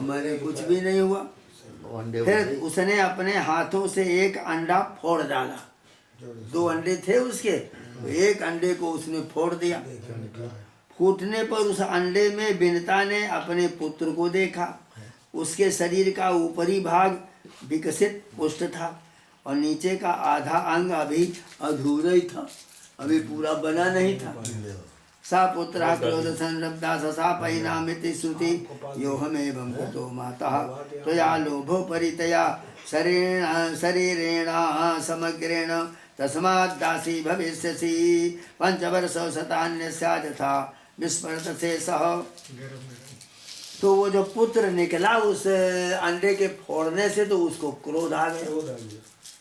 मैंने कुछ भी नहीं हुआ। फिर उसने अपने हाथों से एक अंडा फोड़ डाला। 2 अंडे थे उसके, तो एक अंडे को उसने फोड़ दिया। फूटने पर उस अंडे में बिनता ने अपने पुत्र को देखा। उसके शरीर का ऊपरी भाग विकसित पुष्ट था और नीचे का आधा अंग अभी अधूरा ही था, अभी पूरा बना नहीं था। सा पुत्र क्रोध संरब्धा ससा परिणामिति श्रुति योहमेवं कुतो माता त्वया लोभो परितया शरीरेण समग्रेण तस्मात् दासी भविष्यसि। 5 वर्षौ शतान्यस्या यथा विस्मृतसे सह। तो वो जो पुत्र निकला उस अंडे के फोड़ने से, तो उसको क्रोध आ गया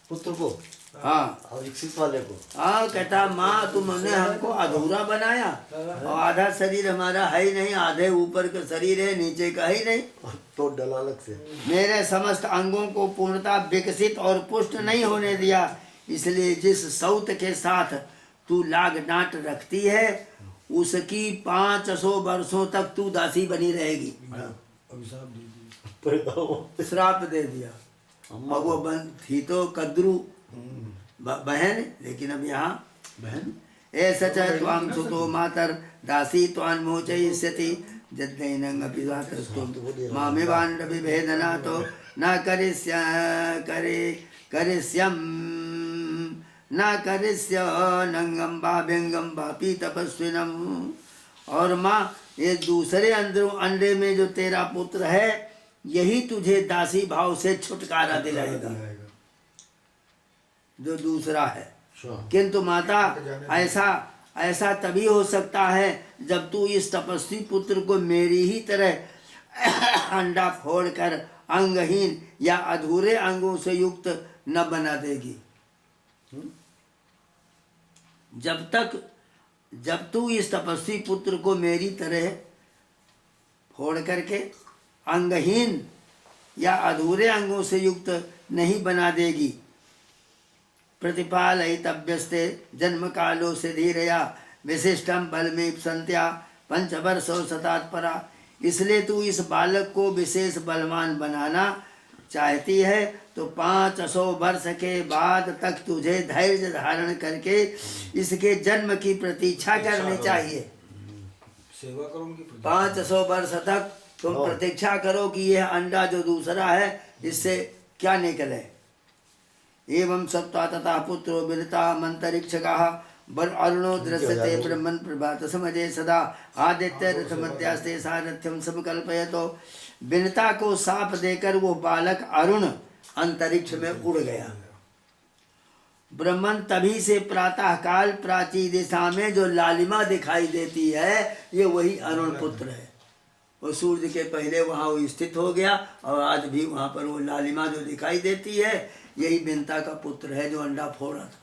पुत्र को। हाँ, और विकसित वाले को। हाँ, कहता माँ तुमने हमको अधूरा बनाया और आधा शरीर हमारा है ही नहीं, आधे ऊपर का शरीर है, नीचे का ही नहीं, तो डला अलग से। मेरे समस्त अंगों को पूर्णतः विकसित और पुष्ट नहीं होने दिया, इसलिए जिस सौत के साथ तू लाग डांट रखती है उसकी 500 वर्षों तक तू दासी बनी रहेगी। श्राप दे दिया। अब वो थी तो कद्रू बहन, लेकिन अब यहाँ बहन ऐसा चाहे त्वाम सुतो मातर दासी त्वान मोचयिष्यति जद्दैनंगपि वातस्तुम मामे वांड विभेदना तो न करिष्यम न करिष्य नंगम बा व्यंगम बापी तपस्विनम। और माँ ये दूसरे अंडे में जो तेरा पुत्र है यही तुझे दासी भाव से छुटकारा दिलाएगा, जो दूसरा है। किंतु माता ऐसा तभी हो सकता है जब तू इस तपस्वी पुत्र को मेरी ही तरह अंडा फोड़कर अंगहीन या अधूरे अंगों से युक्त न बना देगी। जब तू इस तपस्वी पुत्र को मेरी तरह फोड़ करके अंगहीन या अधूरे अंगों से युक्त नहीं बना देगी। प्रतिपालयितव्यस्ते जन्म कालो से धीरया विशिष्टम बलमेव संत्या 5 वर्षौ शतात्परा। इसलिए तू इस बालक को विशेष बलवान बनाना चाहती है तो 500 वर्ष के बाद तक तुझे धैर्य धारण करके इसके जन्म की प्रतीक्षा करनी चाहिए। सेवा करो उनकी। 500 वर्ष तक तुम प्रतीक्षा करो कि यह अंडा जो दूसरा है इससे क्या निकले। एवं सत्ता तथा पुत्रो विरता मंतरिक्षकाः वर अरुणो दृश्यते ब्रह्मन् प्रभात समझे सदा आदित्य रथ मध्यास्ते सारथ्यम समकल्पयतो। विनता को साप देकर वो बालक अरुण अंतरिक्ष में उड़ गया। ब्रह्मन तभी से प्रातः काल प्राची दिशा में जो लालिमा दिखाई देती है ये वही अरुण पुत्र है। वो सूर्य के पहले वहाँ वो स्थित हो गया और आज भी वहाँ पर वो लालिमा जो दिखाई देती है यही विनता का पुत्र है जो अंडा फोड़ा था।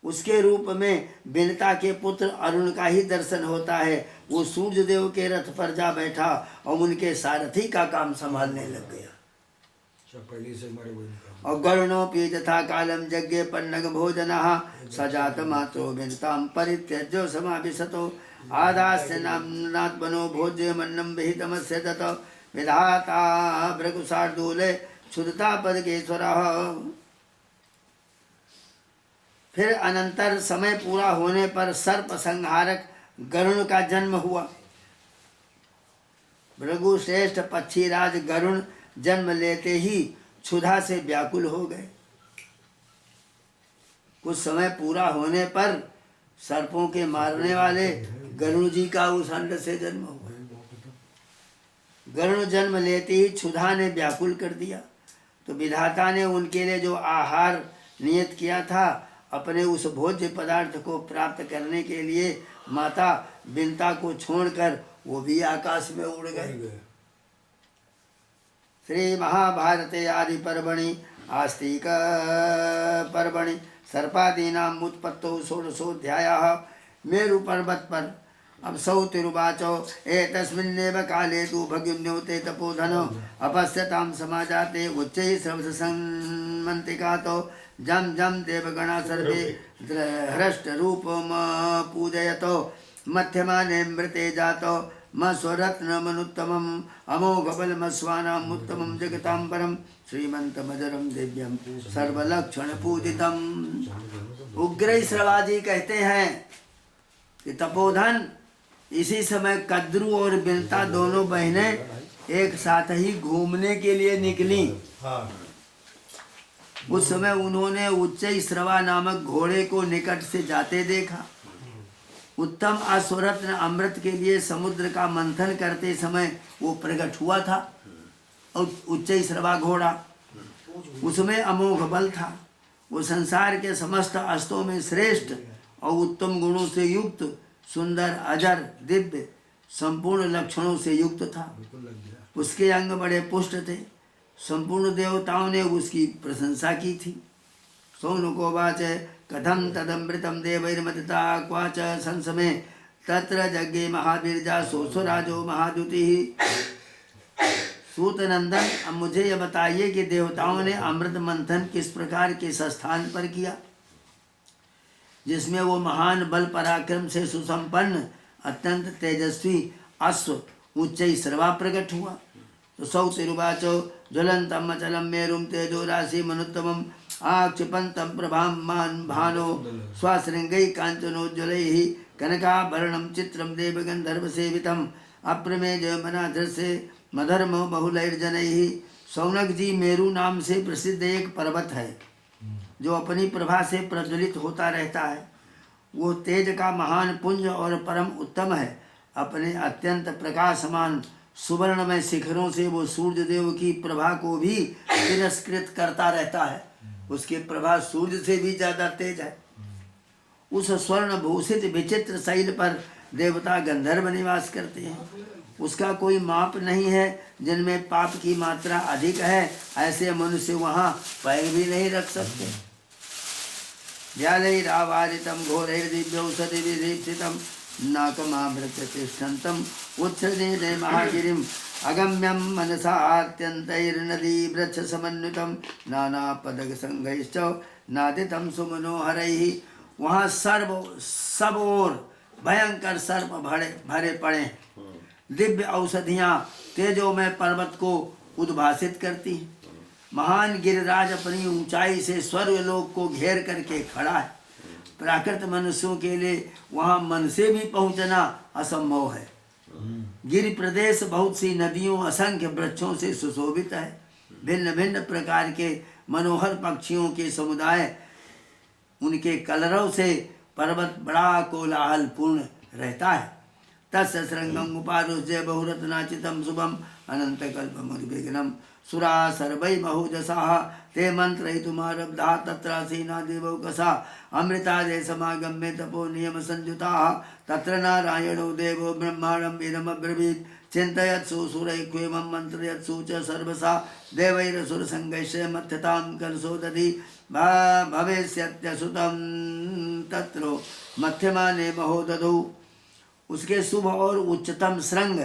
उसके रूप में विनता के पुत्र अरुण का ही दर्शन होता है। वो सूर्य देव के रथ पर जा बैठा और उनके सारथी का काम संभालने लग गया। पहले से हमारे और गरुणोपि यथा कालम यज्ञे पन्नग भोजनः सजात मात्रो विनताम परित्यज्यो समाभिशतो आदास्य नात्मनो भोज्य मन्नम विहितमस्य तत विधाता भृगुशार्दूले क्षुधता पदकेश्वरः। फिर अनंतर समय पूरा होने पर सर्प संहारक गरुण का जन्म हुआ। भृगु श्रेष्ठ पक्षीराज गरुण जन्म लेते ही क्षुधा से व्याकुल हो गए। कुछ समय पूरा होने पर सर्पों के मारने वाले गरुण जी का उस अंड से जन्म हुआ। गरुण जन्म लेते ही क्षुधा ने व्याकुल कर दिया तो विधाता ने उनके लिए जो आहार नियत किया था अपने उस भोज्य पदार्थ को प्राप्त करने के लिए माता विनता को छोड़कर वो भी आकाश में उड़ गए। श्री महाभारते आदि पर्वणि आस्तिक पर्वणि सर्पादीनां उत्पत्तौ षोडशोऽध्यायः। मेरु पर्वत पर अब सौतिरुवाचो एतस्मिन्नेव काले तु भगिन्यो ते तपोधनो अपश्यतां समाजाते उच्चैः श्रवसन्मन्तिकातो जम जम देवगणा सर्वे हृष्टरूपं पूजयतो मध्यमाने मृते जातो मस्वरत्नमनुत्तमम् अमोघबलमस्वानाम् उत्तमं जगतां परं श्रीमंतमजरं दिव्यं सर्वलक्षणपूजितम्। उग्रैश्रवाजी कहते हैं कि तपोधन इसी समय कद्रू और बिलता दोनों बहनें एक साथ ही घूमने के लिए निकली। उस समय उन्होंने उच्चैश्रवा नामक घोड़े को निकट से जाते देखा। उत्तम अश्वरत्न अमृत के लिए समुद्र का मंथन करते समय वो प्रकट हुआ था। और उच्चैश्रवा घोड़ा, उसमें अमोघ बल था। वो संसार के समस्त अस्त्रों में श्रेष्ठ और उत्तम गुणों से युक्त, सुंदर, अजर, दिव्य, संपूर्ण लक्षणों से युक्त था। उसके अंग बड़े पुष्ट थे। संपूर्ण देवताओं ने उसकी प्रशंसा की थी। सौनकोवाच कथम तदमृतम देवैर्मदिता क्वाच संसमे तत्र जज्ञे महावीर्या सोऽसुराजो महाद्युति। सूतनंदन, अब मुझे यह बताइए कि देवताओं ने अमृत मंथन किस प्रकार के स्थान पर किया जिसमें वो महान बल पराक्रम से सुसंपन्न अत्यंत तेजस्वी अश्व उच्चैश्रवा प्रकट हुआ। तो सौतिरुवाचो ज्वलंतम अचलम मेरुम तेजो राशि मनुत्तमम आक्षिपंतम प्रभामान भानो स्वशृंगै कांचनोज्ज्वलैः कनकाभरणं चित्रं देवगंधर्व सेवितम अप्रमेय मनाधृष्य मधर्म बहुलैर्जनैः। सौनक जी मेरु नाम से प्रसिद्ध एक पर्वत है जो अपनी प्रभा से प्रज्वलित होता रहता है। वो तेज का महान पुंज और परम उत्तम है। अपने अत्यंत प्रकाशमान सुवर्णमय शिखरों से वो सूर्य देव की प्रभा को भी तिरस्कृत करता रहता है। उसकी प्रभा सूर्य से भी ज्यादा तेज है। उस स्वर्ण भूषित विचित्र शैल पर देवता गंधर्व निवास करते हैं। उसका कोई माप नहीं है। जिनमें पाप की मात्रा अधिक है ऐसे मनुष्य वहाँ पैर भी नहीं रख सकते। व्यालैरावारितं घोरैर्दिव्यौषधिभिरीप्सितं नाकमाभृत्यतिष्ठन्तम् उच्छ्रदेदे महागिरिम् अगम्यं मनसा आत्यन्तैर्नदी वृक्षसमन्वितं नानापदकसङ्घैश्च नादितं सुमनोहरैः। वहाँ सब ओर भयंकर सर्प भरे पड़े। दिव्य औषधियाँ तेजोमय पर्वत को उद्भासित करती हैं। महान गिरिराज अपनी ऊंचाई से स्वर्गलोक को घेर करके खड़ा है। प्राकृत मनुष्यों के लिए वहाँ मन से भी पहुँचना असंभव है। गिरि प्रदेश बहुत सी नदियों असंख्य वृक्षों से सुशोभित है। भिन्न भिन्न प्रकार के मनोहर पक्षियों के समुदाय, उनके कलरव से पर्वत बड़ा कोलाहल पूर्ण रहता है। तस्य श्रृंगम उपारुह्य बहुरत्नाचितं शुभम अनंत कल्पमुद्विग्नम सुरा सर्वै बहुजसाः ते मंत्रयितुमारब्धाः तत्रासीना देवौकसा अमृतादे समागम्य तपो नियम संयुताः तत्र नारायणो देवो ब्रह्माणं इदमब्रवीत् चिन्तयत्सु सुरैक्वेमं मन्त्रयत्सु च सर्वसा देवैरसुरसङ्गैश्च मथ्यतां कलशो दधि भविष्यत्यसुतं तत्रो मध्यमाने महोदधौ। उसके शुभ और उच्चतम श्रृंग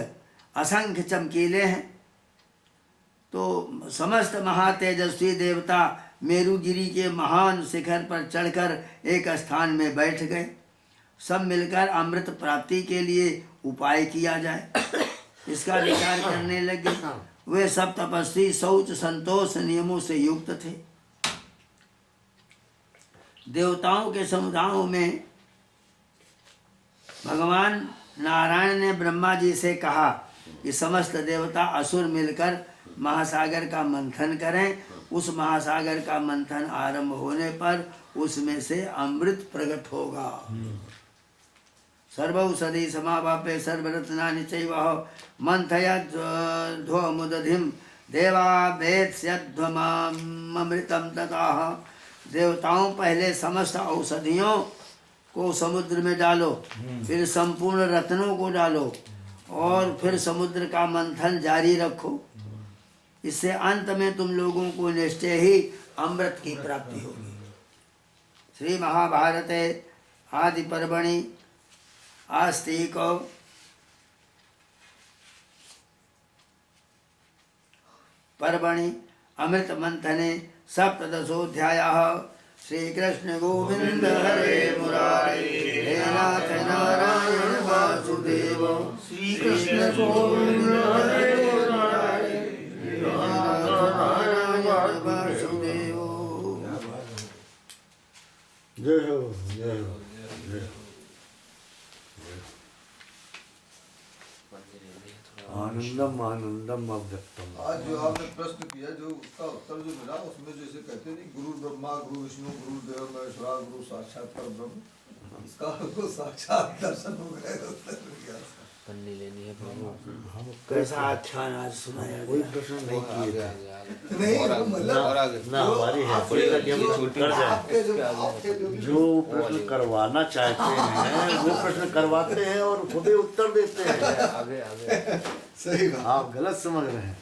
असंख्य चमकीले हैं। तो समस्त महातेजस्वी देवता मेरुगिरी के महान शिखर पर चढ़कर एक स्थान में बैठ गए। सब मिलकर अमृत प्राप्ति के लिए उपाय किया जाए इसका विचार करने लगे। वे सब तपस्वी शौच संतोष नियमों से युक्त थे। देवताओं के समुदायों में भगवान नारायण ने ब्रह्मा जी से कहा कि समस्त देवता असुर मिलकर महासागर का मंथन करें। उस महासागर का मंथन आरंभ होने पर उसमें से अमृत प्रकट होगा। सर्वौषधि समावाप्य सर्वरत्नानि चैव मंथयध्वमुदधिं देवा वेत्स्यध्वममृतं ततः। देवताओं, पहले समस्त औषधियों को समुद्र में डालो, फिर संपूर्ण रत्नों को डालो और फिर समुद्र का मंथन जारी रखो। इससे अंत में तुम लोगों को निश्चय ही अमृत की प्राप्ति होगी। श्री महाभारते आदि पर्वणि आस्तिक पर्वणि अमृत मंथने सप्तदशोऽध्यायः। श्री कृष्ण गोविंद हरे मुरारी हे नाथ नारायण वासुदेव। वासुदेव श्री कृष्ण गोविंद हरे मुरारे नारायण वासुदेव। जय हो जय हो जय हो। आनंदम आनंदम अव्यक्तम। आज जो आपने प्रश्न किया, जो उसका उत्तर जो मिला, उसमें जैसे कहते नहीं, गुरु ब्रह्मा गुरु विष्णु गुरु देव महेश्वरा गुरु साक्षात परब्रह्म, इसका हमको साक्षात दर्शन हो गया, उत्तर मिल गया। पन्नी लेनी है प्रभु। हम कैसा आख्यान आज सुनाया कोई गया। प्रश्न नहीं किए थे नहीं वो मतलब ना हमारी हैसियत कि हम कर जाए। आपके जो जो प्रश्न करवाना चाहते हैं वो प्रश्न करवाते हैं और खुद ही उत्तर देते हैं। आगे आगे सही बात। आप गलत समझ रहे हैं।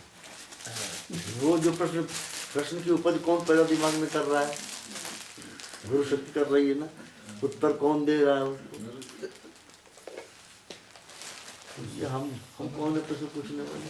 वो जो प्रश्न की उपज कौन पैदा दिमाग में कर रहा है? गुरु शक्ति कर रही है ना। उत्तर कौन दे रहा है उसको? ये हम कौन है प्रश्न पूछने वाले?